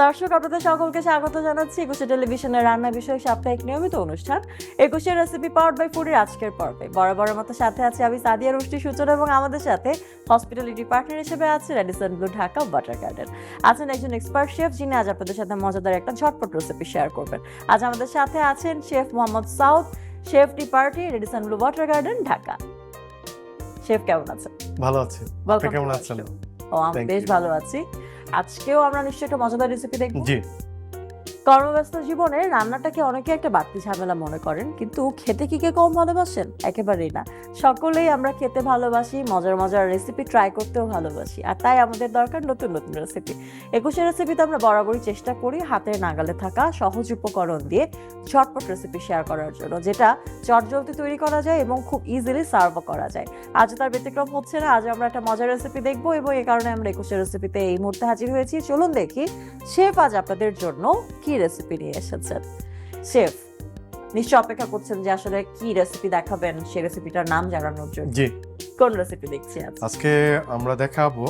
দর্শক, আপনাদের সকলকে স্বাগত জানাচ্ছি একুশে টেলিভিশনের রান্না বিষয়ক সাপ্তাহিক নিয়মিত অনুষ্ঠান একুশে রেসিপি পাওয়ার্ড বাই ফুডের আজকের পর্বে বরাবরের মতো সাথে আছে আমি সাদিয়া রুষ্টি সূচনা এবং আমাদের সাথে হসপিটালিটি পার্টনার হিসেবে আছে Radisson blue Dhaka butter garden. আছেন একজন এক্সপার্ট শেফ যিনি আজ আপনাদের সাথে মজাদার একটা ঝটপট রেসিপি শেয়ার করবেন। আজ আমাদের সাথে আছেন chef Mohammad Saud, chef tea party, Radisson blue butter garden Dhaka. Chef কেমন আছেন? ভালো আছি। আপনি কেমন আছেন? আমি বেশ ভালো আছি। আজকেও আমরা নিশ্চয়ই একটা মজাদার রেসিপি দেখব। জি। কর্মব্যস্ত জীবনে রান্নাটাকে অনেকে একটা বাড়তি ঝামেলা মনে করেন, কিন্তু খেতে কি কে কম ভালোবাসেন? একেবারেই না। সকলেই আমরা খেতে ভালোবাসি, মজার মজার রেসিপি ট্রাই করতেও ভালোবাসি, আর তাই আমাদের দরকার নতুন নতুন রেসিপি। একুশে রেসিপিতে আমরা বরাবরই চেষ্টা করি হাতের নাগালে থাকা সহজ উপকরণ দিয়ে ঝটপট রেসিপি শেয়ার করার জন্য, যেটা চটজলদি তৈরি করা যায় এবং খুব ইজিলি সার্ভও করা যায়। আজ তার ব্যতিক্রম হচ্ছে না। আজ আমরা একটা মজার রেসিপি দেখবো এবং এই কারণে আমরা একুশে রেসিপিতে এই মুহূর্তে হাজির হয়েছি। চলুন দেখি শেফ আজ আপনাদের জন্য কি রেসিপি নিয়ে এসেছেন। শেফ নিশ্চয় অপেক্ষা করছেন যে আসলে কি রেসিপি দেখাবেন, সেই রেসিপিটার নাম জানানোর জন্য। জি। কোন রেসিপি দেখছি আজকে আমরা দেখাবো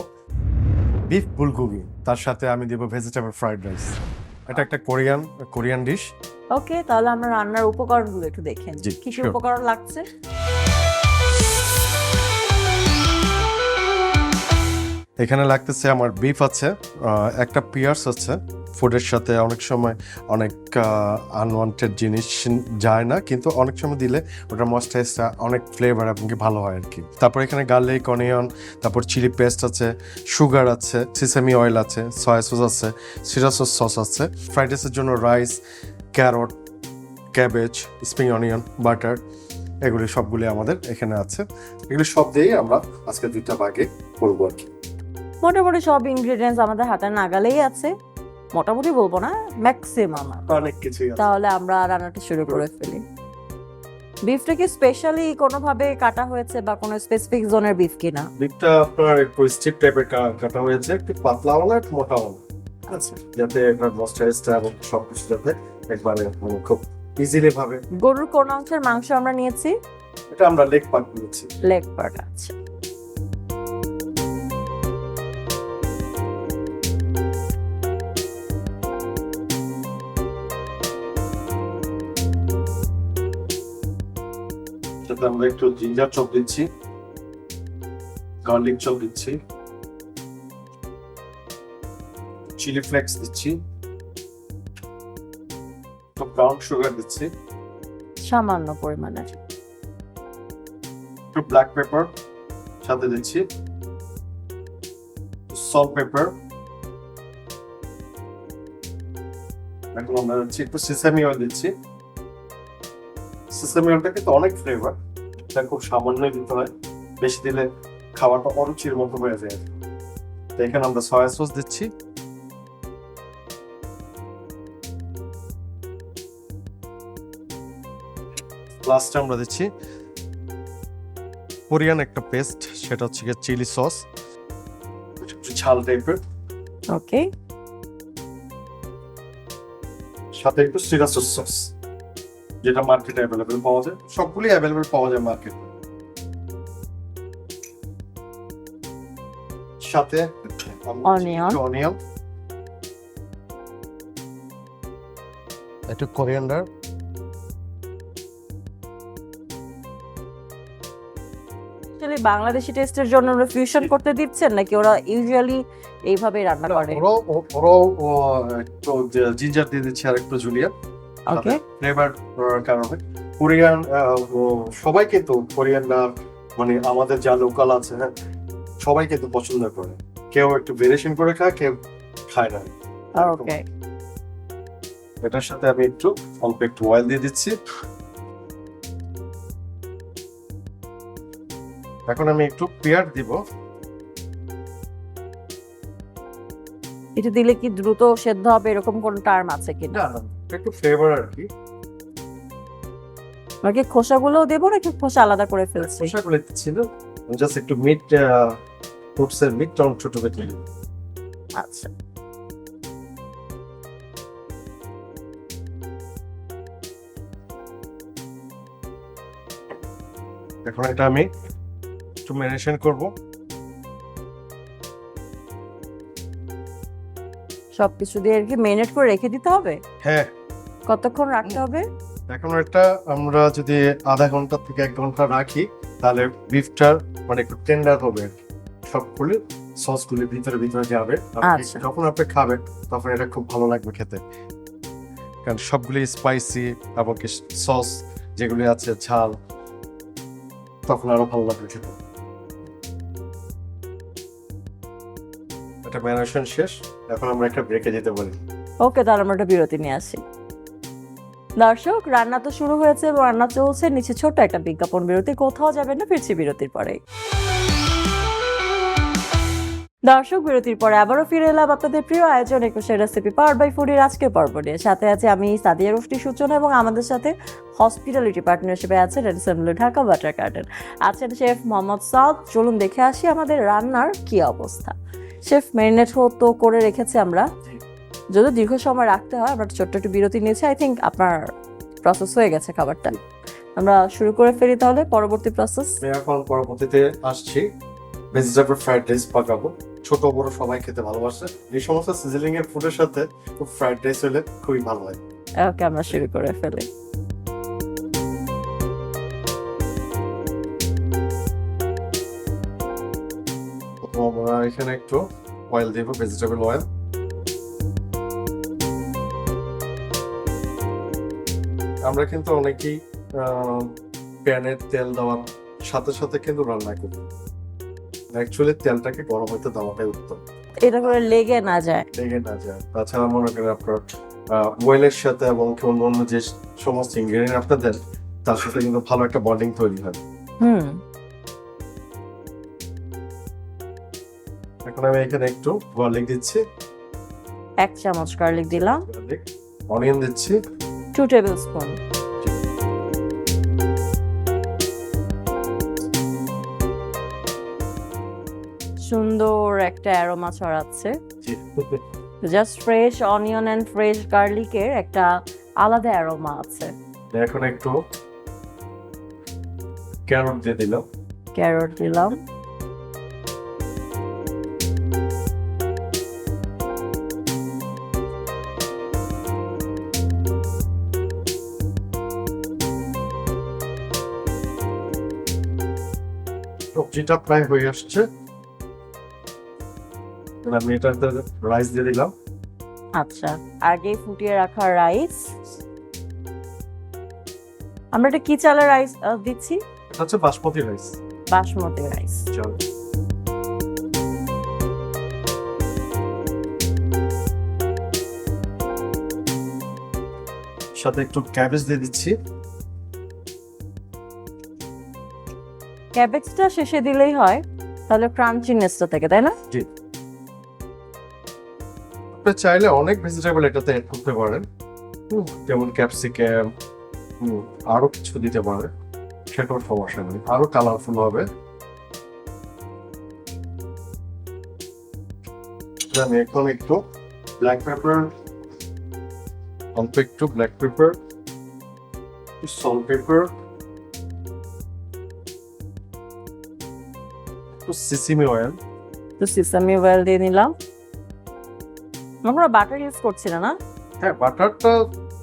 বিফ বুলগোগি, তার সাথে আমি দেব ভেজিটেবল ফ্রাইড রাইস। এটা একটা কোরিয়ান ডিশ। ওকে, তাহলে আমরা রান্নার উপকরণগুলো একটু দেখেন। কি কি উপকরণ লাগছে? এখানে লাগতেছে আমার বিফ আছে, একটা পিয়ার্স আছে। ফুডের সাথে অনেক সময় অনেক আনওয়ান্টেড জিনিস যায় না, কিন্তু অনেক সময় দিলে ওটা ময়েশ্চারাইজটা অনেক ফ্লেভার এবং ভালো হয় আর কি। তারপর এখানে গার্লিক, অনিয়ন, তারপর চিলি পেস্ট আছে, সুগার আছে, সিসেমি অয়েল আছে, সয়া সস আছে, সিরা সস আছে, ফ্রাইড রাইসের জন্য rice, carrot, cabbage, spring onion, butter, এগুলি সবগুলি আমাদের এখানে আছে। এগুলি সব দিয়েই আমরা আজকে দুইটা ভাগে করবো আর কি। মোটামুটি সব ইনগ্রেডিয়েন্টস আমাদের হাতের নাগালেই আছে। মোটামুটি বলবো না, ম্যাক্সিমাম অনেক কিছুই আছে। তাহলে আমরা রান্নাটা শুরু করে ফেলি। বিফটা কি স্পেশালি কোনোভাবে কাটা হয়েছে বা কোনো স্পেসিফিক জোনের বিফ কিনা? বিফটা আপনার একটু স্ট্রিপ টাইপের কাটা হয়েছে, একটু পাতলাও না একটু মোটাও না, আচ্ছা, যাতে এটার ময়েশ্চারাইজটা এবং সবকিছু যাতে একবারে খুব ইজিলি ভাবে। গরুর কোন অংশের মাংস আমরা নিয়েছি? এটা আমরা লেগ পার্ট নিয়েছি। লেগ পার্ট আছে। সাথে আমরা একটু জিঞ্জার চপ দিচ্ছি, গার্লিক চপ দিচ্ছি, চিলি ফ্লেক্স দিচ্ছি, একটু ব্রাউন সুগার দিচ্ছি, সামান্য পরিমাণে, একটু ব্ল্যাক পেপার সাথে দিচ্ছি, সল্ট পেপার। এখন আমরা দিচ্ছি একটু সিসামি অয়েল দিচ্ছি। সিসামি অয়েলটা কিন্তু অনেক ফ্লেভার, এটা খুব সামান্যই দিতে হয়, বেশি দিলে খাবারটা অরুচির মতো হয়ে যায়। তো এখানে আমরা সয়া সস দিচ্ছি, লাস্টে আমরা দিচ্ছি কোরিয়ান একটা পেস্ট, সেটা হচ্ছে চিলি সস, ঝাল টাইপের। ওকে, সাথে একটু সিরা সস, যেটা মার্কেটে অ্যাভেলেবল পাওয়া যায়, সবগুলি অ্যাভেলেবল পাওয়া যায় মার্কেটে। সাথে অনিয়ন, একটু কোরিয়ান্ডার, বাংলাদেশি টেস্টের জন্য ওরা ফিউশন করতে দিচ্ছেন নাকি ওরা ইউজুয়ালি এইভাবেই রান্না করে? ওরাও একটু জিঞ্জার দিয়ে দিচ্ছে আর একটু জুলিয়া, ওকে, ফ্লেভার কারণে। কোরিয়ান সবাই কিন্তু কোরিয়ান মানে আমাদের যা লোকাল আছে, হ্যাঁ, সবাই কিন্তু পছন্দ করে। কেউ একটু ভেরিয়েশন করে খায়, কেউ খায় না। ওকে, এটার সাথে আমি অল্প একটু অয়েল দিয়ে দিচ্ছি। এখন আমি একটু পেঁয়াজ দিব। এটা দিলে কি দ্রুত সেদ্ধ হবে এরকম কোন টার্ম আছে কিনা? না, একটু ফ্লেভার আর কি। নাকি খোসাগুলোও দেবো নাকি খোসা আলাদা করে ফেলছি? খোসাগুলো দিচ্ছি না, জাস্ট একটু মিট ফ্রুটসের মিট ছোট বেটে দিই। আচ্ছা, এখন এটা আমি একটু ম্যারিনেশন করব। সবকিছু দিয়ে আর কি মেরিনেট করে রেখে দিতে হবে? হ্যাঁ। কতক্ষণ রাখতে হবে? এখন এটা আমরা যদি আধা ঘন্টা থেকে 1 ঘন্টা রাখি তাহলে বিফটার মানে একটু টেন্ডার হবে, সবগুলো সসগুলি ভিতরে ভিতরে যাবে। আচ্ছা। যখন আপনি খাবেন তখন এটা খুব ভালো লাগবে খেতে, কারণ সবগুলি স্পাইসি এবং সস যেগুলি আছে ঝাল, তখন আরো ভালো লাগবে খেতে। এটা ম্যারিনেশন শেষ, এখন আমরা একটা ব্রেকে যেতে পারি। ওকে, তাহলে আমরা একটা বিরতি নিয়ে আসি। দর্শক, রান্না তো শুরু হয়েছে এবং রান্না চলছে, নিচে ছোট্ট একটা বিজ্ঞাপন বিরতি, কোথাও যাবেন না, ফিরছি বিরতির পরে। দর্শক, বিরতির পরে আবারও ফিরে এলাম আপনাদের প্রিয় আয়োজন একুশে রেসিপি পাওয়ার বাই ফুডির আজকের পর্ব নিয়ে। সাথে আছে আমি সাদিয়া রুশটি সূচনা এবং আমাদের সাথে হসপিটালিটি পার্টনারশিপে আছে Radisson blue Dhaka butter garden, আছেন শেফ মোহাম্মদ সাউদ। চলুন দেখে আসি আমাদের রান্নার কি অবস্থা। শেফ, ম্যারিনেট তো করে রেখেছি আমরা, যদি দীর্ঘ সময় রাখতে হয় আমরা ছোট্ট একটু বিরতি নিয়েছি। আই থিঙ্ক আপনার প্রসেস হয়ে গেছে খাবারটা, আমরা শুরু করে ফেলি তাহলে পরবর্তী প্রসেস। এখন পরবর্তীতে আসছি, ভেজিটেবল ফ্রাইড রাইস পাকাবো। ছোট বড় সবাই খেতে ভালোবাসে, এই সমস্ত সিজনিং এর ফুডের সাথে ফ্রাইড রাইস হলে খুবই ভালো হয়। ওকে, আমরা শুরু করে ফেলি। আমরা এখানে একটু অয়েল দেবো, ভেজিটেবল অয়েল। আমরা কিন্তু অনেকেই প্যানের তেল দেওয়ার সাথে সাথে কিন্তু রান্না করি, অ্যাকচুয়ালি তেলটাকে গরম হইতে দেওয়াটাই উত্তম, এটা করে লেগে না যায়। তাছাড়া মনে করেন আপনার অয়েলের সাথে এবং অন্য অন্য যে সমস্ত ইনগ্রেডিয়েন্ট আপনি দেন তার সাথে কিন্তু ভালো একটা বন্ডিং তৈরি হয়। এখন আমি এখানে একটু গার্লিক দিচ্ছি, 1 চামচ গার্লিক দিলাম। অনিয়ন দিচ্ছি 2 টেবিল স্পুন। সুন্দর একটা অ্যারোমা ছড়াচ্ছে, just fresh onion and fresh গার্লিকের একটা আলাদা অ্যারোমা আছে। এখন একটু ক্যারট দিয়ে দিলাম। ক্যারট দিলাম। সবজিটা প্রায় হয়ে আসছে, আমি এটাতে রাইস দিয়ে দিলাম। আচ্ছা, আগে ফুটিয়ে রাখা রাইস। আমরা এটা কি চালের রাইস দিচ্ছি? এটা হচ্ছে বাসমতি রাইস। বাসমতি রাইস। চল, সাথে একটু ক্যাবেজ দিয়ে দিচ্ছি। ক্যাবেজটা শেষে দিলেই হয়, তাহলে ক্রাঞ্চিনেসটা থেকে, তাই না? জি, আপনি চাইলে অনেক ভেজিটেবল এটাতে অ্যাড করতে পারেন, যেমন ক্যাপসিকাম, আরো কিছু দিতে পারেন, সেটাও সমস্যা নেই, আরো কালারফুল হবে। আমি এখন একটু ব্ল্যাক পেপার, অল্প একটু ব্ল্যাক পেপার, সল্ট পেপার, একটু সিসিমি অয়েল। তো সিসামি অয়েল দিয়ে নিলাম। আমরা বাটার ইউজ করছি না, না? হ্যাঁ, বাটারটা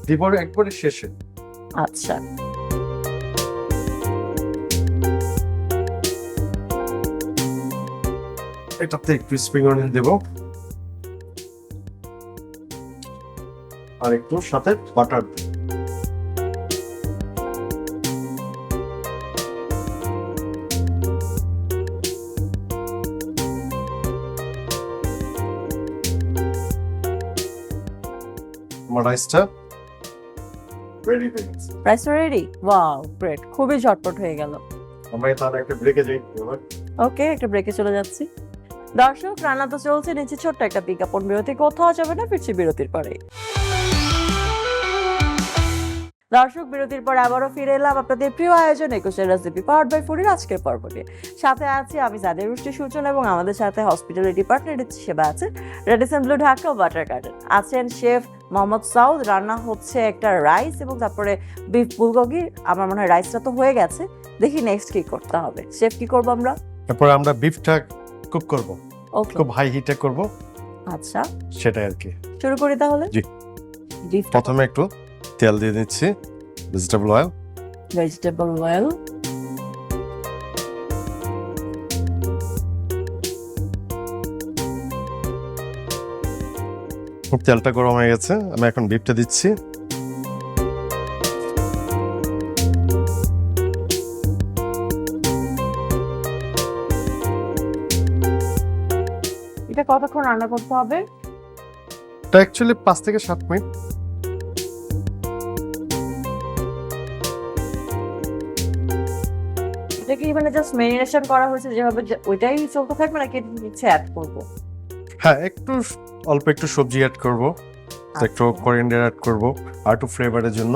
দিব একবারে শেষে। আচ্ছা, এটাতে একটু স্প্রিং অনিয়ন দেব আর একটু সাথে বাটার। আমার রাইসটা রেডি হয়ে গেছে। Rice ready. ওয়াও, গ্রেট, খুবই ঝটপট হয়ে গেল। আমরা তাহলে একটা ব্রেকে যাই। ওকে, একটা ব্রেকে চলে যাচ্ছি। দর্শক, রান্না তো চলছে, নিচে ছোট্ট একটা বিজ্ঞাপন বিরতি, কোথাও যাবে না, ফিরছি বিরতির পরে। দর্শক, বিরতির পর আবারও ফিরে এলাম আপনাদের প্রিয় আয়োজন একুশে রেসিপি পাওয়ার বাই ফুডির আজকের পর্ব নিয়ে। সাথে আছি আমি সাদিয়া রুশটি সূচনা এবং আমাদের সাথে হসপিটালিটি পার্টনার হিসেবে আছে Radisson blue Dhaka butter garden, আছেন শেফ মোহাম্মদ সাউদ। রান্না হচ্ছে একটা রাইস এবং তারপরে বিফ বুলগগি। আমার মনে হয় রাইসটা তো হয়ে গেছে, দেখি নেক্সট কি করতে হবে। শেফ, কি করবো আমরা? তারপর আমরা বিফটা কুক করব, ওকে, খুব হাই হিটে করব, আচ্ছা, সেটাই আর কি। শুরু করি তাহলে। জি। প্রথমে একটু তেল দিয়ে দিচ্ছি, ভেজিটেবল অয়েল। ভেজিটেবল অয়েল, তেলটা গরম হয়ে গেছে, আমি এখন বিফটা দিচ্ছি। এটা কতক্ষণ রান্না করতে হবে? এটা অ্যাকচুয়ালি 5 থেকে 7 মিনিট। এটা কি মানে জাস্ট মেরিনেশন করা হয়েছে যেভাবে, ওইটাই চলতে থাকবে নাকি কিছু অ্যাড করবো? হ্যাঁ, একটু অল্প একটু সবজি অ্যাড করব, একটু কোরিয়ান্ডার অ্যাড করব আর একটু ফ্লেভারের জন্য।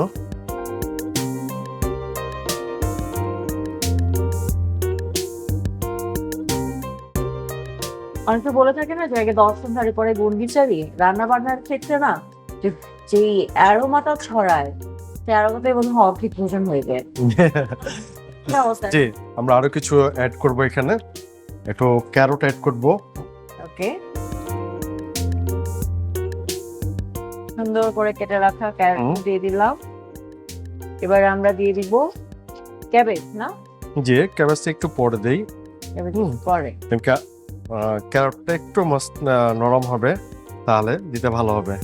অনেকে বলে থাকে না যে আগে দর্শন ধারে পরে গুণ বিচারি, রান্না বান্নার ক্ষেত্রে না যেই অ্যারোমাটা ছড়ায় সেই অ্যারোমাটাই মনে হয় অর্ধেক ভোজন হয়ে যায়। কি অবস্থা? জি, আমরা আরো কিছু অ্যাড করব এখানে, একটু ক্যারট অ্যাড করব। ওকে, সুন্দর করে কেটে রাখা ক্যারট দিয়ে দিলাম। এবার আমরা দিয়ে দিব ক্যাবেজ, না? জি, ক্যাবেজটা একটু পরে দেই, ক্যাবেজ পরে। ক্যারটটা একটু নরম হবে, তাহলে দিতে ভালো হবে।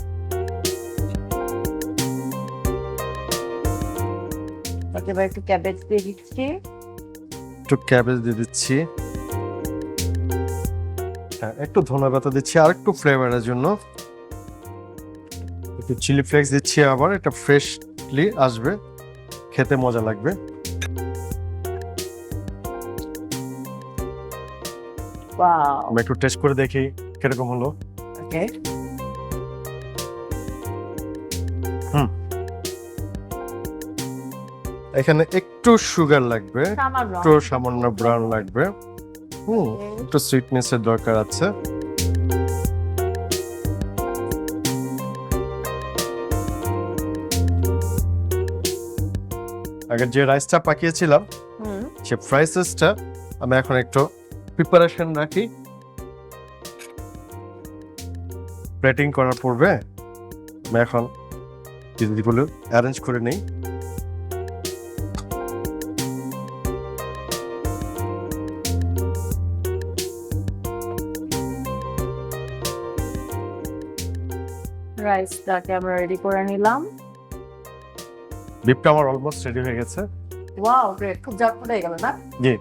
এবার একটু ক্যাবেজ দিয়ে দিচ্ছি। একটু ক্যাবেজ দিয়ে দিচ্ছি, হ্যাঁ, একটু ধনে পাতা দিচ্ছি আর একটু ফ্লেভারের জন্য। একটু চিলি ফ্লেক্স দিচ্ছি, আবার এটা ফ্রেশলি আসবে, খেতে মজা লাগবে। ওয়াও, আমি একটু টেস্ট করে দেখি কিরকম হলো। ওকে। এখানে একটু সুগার লাগবে, সামান্য। একটু সামান্য ব্রাউন লাগবে, একটু সুইটনেস এর দরকার আছে। আগে যে রাইসটা পাকিয়েছিলাম সে ফ্রাইড রাইসটা আমি এখন একটু প্রিপারেশন রাখি। প্লেটিং করার পূর্বে আমি এখন জিনিসগুলো অ্যারেঞ্জ করে নেই। রাইসটাকে আমরা রেডি করে নিলাম। বিফটা আমার অলমোস্ট রেডি হয়ে গেছে। ওয়াও, গ্রেট, খুব ঝটপট হয়ে গেল না? জি।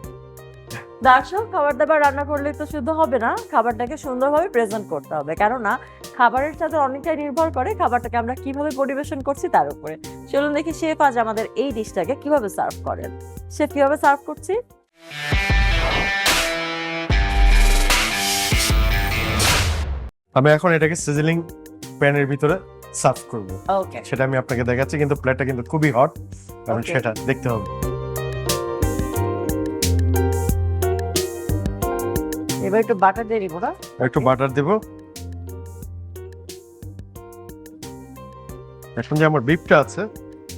দর্শক, খাবার দাবার রান্না করলে তো শুদ্ধ হবে না, খাবারটাকে সুন্দরভাবে প্রেজেন্ট করতে হবে, কেননা খাবারের সাথে অনেকটাই নির্ভর করে খাবারটাকে আমরা কিভাবে পরিবেশন করছি তার উপরে। চলুন দেখি শেফ আজ আমাদের এই ডিশটাকে কিভাবে সার্ভ করেন। শেফ, কিভাবে সার্ভ করছি? আমি এখন এটাকে সিজলিং প্যানের ভিতরে সার্ভ করব, ওকে। সেটা আমি আপনাকে দেখাচ্ছি, কিন্তু প্লেটটা কিন্তু খুবই হট, কারণ Okay. সেটা দেখতে হবে। এবার একটু বাটার দিয়ে দিব না? একটু বাটার দেব। এখন যে আমার বিফটা আছে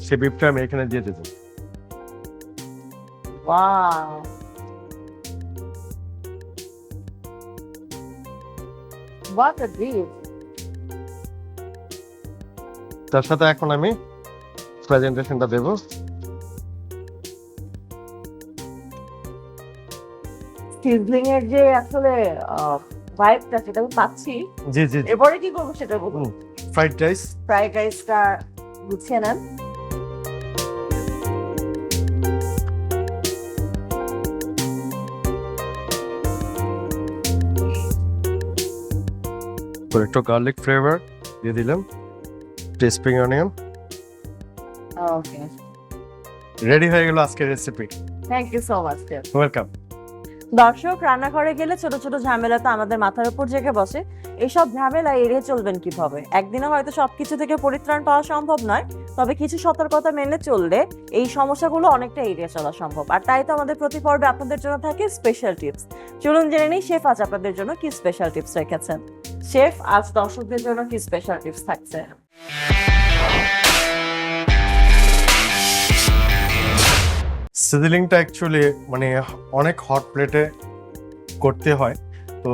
সেই বিফটা আমি এখানে দিয়ে দেব। Wow, what a dish. তার সাথে এখন আমি প্রেজেন্টেশনটা দেব। সিজলিং এর যে আসলে ভাইবটা সেটা আমি পাচ্ছি। জি জি। এরপরে কি করবো সেটা বলুন। Fried rice. ফ্রাইড রাইসটা গুছিয়ে নেন। একটু গার্লিক ফ্লেভার দিয়ে দিলাম, স্প্রিং অনিয়ন। ওকে, রেডি হয়ে গেল আজকের recipe. Thank you so much. Welcome. দর্শক, রান্নাঘরে গেলে ছোট ছোট ঝামেলা তো আমাদের মাথার উপর জেগে বসে। এইসব ঝামেলা এড়িয়ে চলবেন কিভাবে? একদিনে হয়তো সবকিছু থেকে পরিত্রাণ পাওয়া সম্ভব নয়, তবে কিছু সতর্কতা মেনে চললে এই সমস্যাগুলো অনেকটা এড়িয়ে চলা সম্ভব। আর তাই তো আমাদের প্রতি পর্বে আপনাদের জন্য থাকে স্পেশাল টিপস। চলুন জেনে নিই শেফ আজ আপনাদের জন্য কি স্পেশাল টিপস রেখেছেন। শেফ, আজ দর্শকদের জন্য কি স্পেশাল টিপস থাকছে? সিজলিংটা অ্যাকচুয়ালি মানে অনেক হট প্লেটে করতে হয়, তো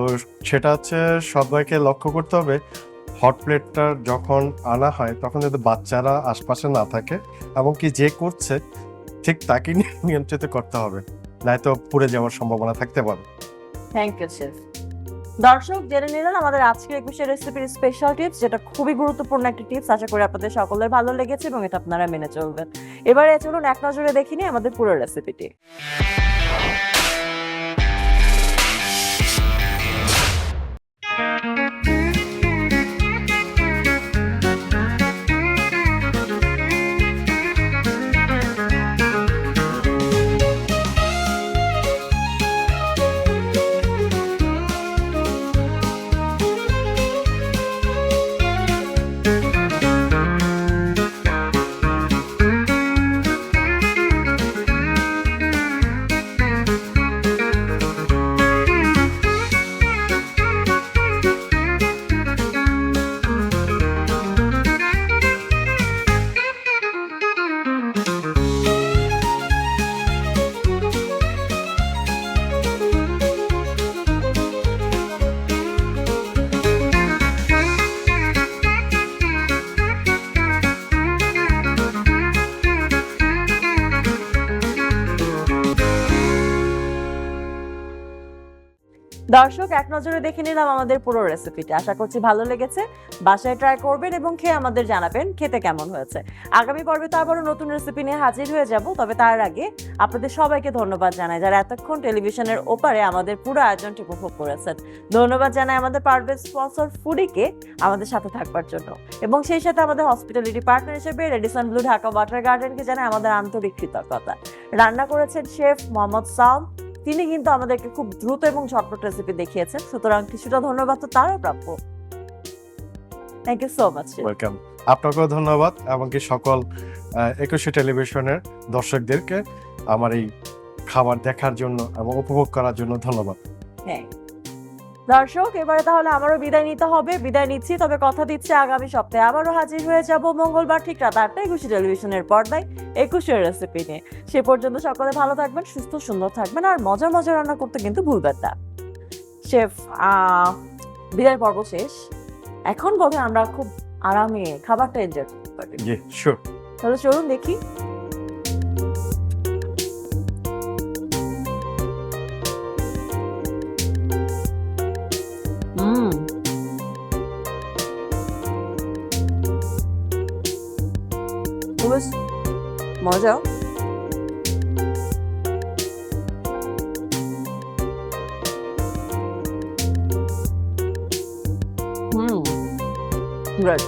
সেটা হচ্ছে সবাইকে লক্ষ্য করতে হবে, হট প্লেটটা যখন আনা হয় তখন যাতে বাচ্চারা আশপাশে না থাকে, এবং কি যে করছে ঠিক তাকে নিয়ন্ত্রিত করতে হবে, নয়তো পুড়ে যাওয়ার সম্ভাবনা থাকতে পারে। Thank you chef. দর্শক জেনে নিলেন আমাদের আজকের একুশের রেসিপির স্পেশাল টিপস, যেটা খুবই গুরুত্বপূর্ণ একটা টিপস। আশা করি আপনাদের সকলের ভালো লেগেছে এবং এটা আপনারা মেনে চলবেন। এবারে চলুন এক নজরে দেখে নিই আমাদের পুরো রেসিপিটি। দর্শক এক নজরে দেখে নিলাম আমাদের পুরো রেসিপিটা। আশা করছি ভালো লেগেছে। বাসায় ট্রাই করবেন এবং খেয়ে আমাদের জানাবেন খেতে কেমন হয়েছে। আগামী পর্বে তো আবারও নতুন রেসিপি নিয়ে হাজির হয়ে যাব। তবে তার আগে আপনাদের সবাইকে ধন্যবাদ জানাই যারা এতক্ষণ টেলিভিশনের ওপারে আমাদের পুরো আয়োজনটি উপভোগ করেছেন। ধন্যবাদ জানাই আমাদের পারভেজ স্পন্সর ফুডিকে আমাদের সাথে থাকবার জন্য, এবং সেই সাথে আমাদের হসপিটালিটি পার্টনার হিসেবে রেডিসন ব্লু ঢাকা ওয়াটার গার্ডেনকে জানাই আমাদের আন্তরিক কৃতজ্ঞতা। রান্না করেছেন শেফ মোহাম্মদ সাম, তিনি কিন্তু আমাদেরকে খুব দ্রুত এবং ঝটপট রেসিপি দেখিয়েছেন, সুতরাং কিছুটা ধন্যবাদ তো তারও প্রাপ্য। Thank you so much. Welcome. আপনাকেও ধন্যবাদ, এমনকি সকল একুশে টেলিভিশনের দর্শকদেরকে আমার এই খাবার দেখার জন্য এবং উপভোগ করার জন্য ধন্যবাদ। হ্যাঁ দর্শক, এবারে তাহলে আমারও বিদায় নিতে হবে। বিদায় নিচ্ছি, তবে কথা দিচ্ছি আগামী সপ্তাহে আবারও হাজির হয়ে যাব মঙ্গলবার ঠিক রাত 8টায় একুশে টেলিভিশনের পর্দায় একুশের রেসিপি নিয়ে। সে পর্যন্ত সকলে ভালো থাকবেন, সুস্থ সুন্দর থাকবেন, আর মজার মজার রান্না করতে কিন্তু ভুলবেন না। শেফ, বিদায় পর্ব শেষ, এখন বলে আমরা খুব আরামে খাবারটা এনজয় করতে পারি। জি শিওর। তাহলে চলুন দেখি। বেশ মজা। Good.